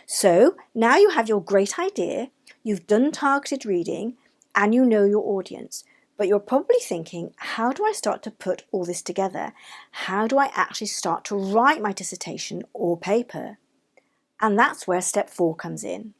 So now you have your great idea, you've done targeted reading, and you know your audience. But you're probably thinking, how do I start to put all this together? How do I actually start to write my dissertation or paper? And that's where step 4 comes in.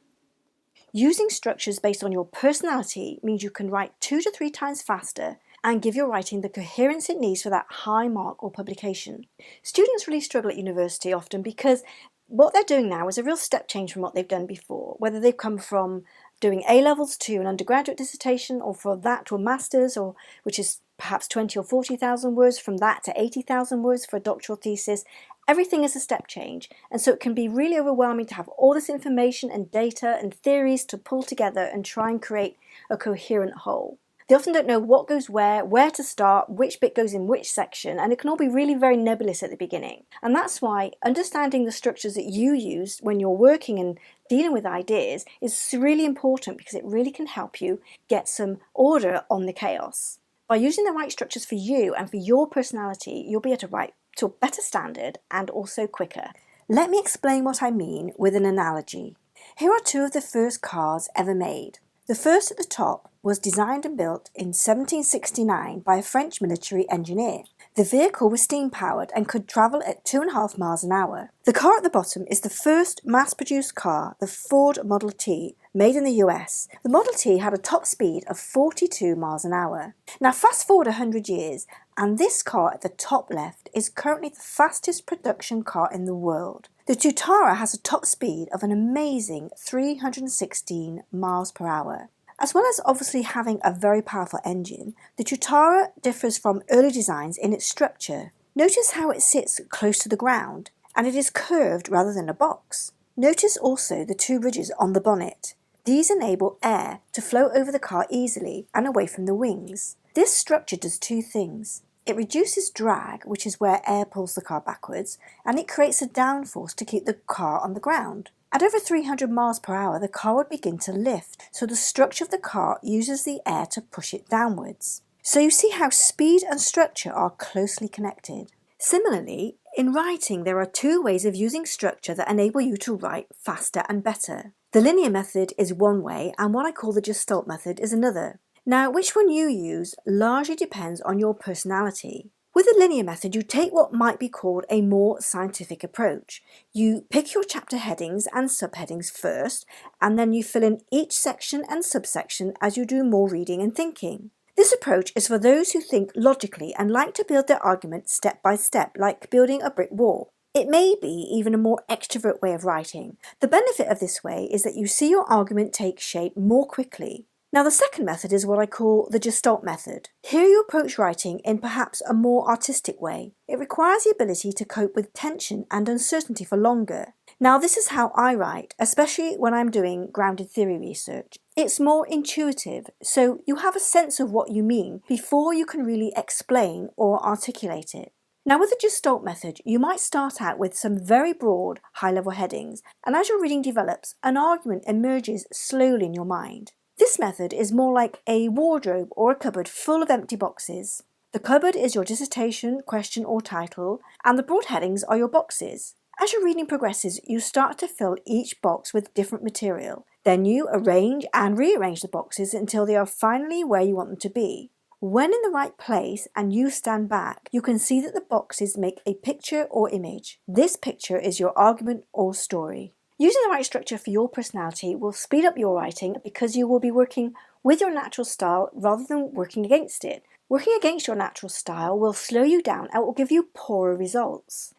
Using structures based on your personality means you can write 2 to 3 times faster and give your writing the coherence it needs for that high mark or publication. Students really struggle at university often because what they're doing now is a real step change from what they've done before, whether they've come from doing A-levels to an undergraduate dissertation, or from that to a master's, or which is perhaps 20 or 40,000 words, from that to 80,000 words for a doctoral thesis. Everything is a step change, and so it can be really overwhelming to have all this information and data and theories to pull together and try and create a coherent whole. They often don't know what goes where to start, which bit goes in which section, and it can all be really very nebulous at the beginning. And that's why understanding the structures that you use when you're working and dealing with ideas is really important, because it really can help you get some order on the chaos. By using the right structures for you and for your personality, you'll be able to write to a better standard and also quicker. Let me explain what I mean with an analogy. Here are 2 of the first cars ever made. The first at the top was designed and built in 1769 by a French military engineer. The vehicle was steam-powered and could travel at 2.5 miles an hour. The car at the bottom is the first mass-produced car, the Ford Model T, made in the US. The Model T had a top speed of 42 miles an hour. Now fast forward 100 years, and this car at the top left is currently the fastest production car in the world. The Tutara has a top speed of an amazing 316 miles per hour. As well as obviously having a very powerful engine, the Tutara differs from early designs in its structure. Notice how it sits close to the ground, and it is curved rather than a box. Notice also the 2 ridges on the bonnet. These enable air to flow over the car easily and away from the wings. This structure does 2 things. It reduces drag, which is where air pulls the car backwards, and it creates a downforce to keep the car on the ground. At over 300 miles per hour, the car would begin to lift, so the structure of the car uses the air to push it downwards. So you see how speed and structure are closely connected. Similarly, in writing, there are 2 ways of using structure that enable you to write faster and better. The linear method is one way, and what I call the Gestalt method is another. Now, which one you use largely depends on your personality. With the linear method, you take what might be called a more scientific approach. You pick your chapter headings and subheadings first, and then you fill in each section and subsection as you do more reading and thinking. This approach is for those who think logically and like to build their argument step by step, like building a brick wall. It may be even a more extrovert way of writing. The benefit of this way is that you see your argument take shape more quickly. Now the second method is what I call the Gestalt method. Here you approach writing in perhaps a more artistic way. It requires the ability to cope with tension and uncertainty for longer. Now this is how I write, especially when I'm doing grounded theory research. It's more intuitive, so you have a sense of what you mean before you can really explain or articulate it. Now with the Gestalt method, you might start out with some very broad, high-level headings, and as your reading develops, an argument emerges slowly in your mind. This method is more like a wardrobe or a cupboard full of empty boxes. The cupboard is your dissertation, question or title, and the broad headings are your boxes. As your reading progresses, you start to fill each box with different material. Then you arrange and rearrange the boxes until they are finally where you want them to be. When in the right place and you stand back, you can see that the boxes make a picture or image. This picture is your argument or story. Using the right structure for your personality will speed up your writing because you will be working with your natural style rather than working against it. Working against your natural style will slow you down and will give you poorer results.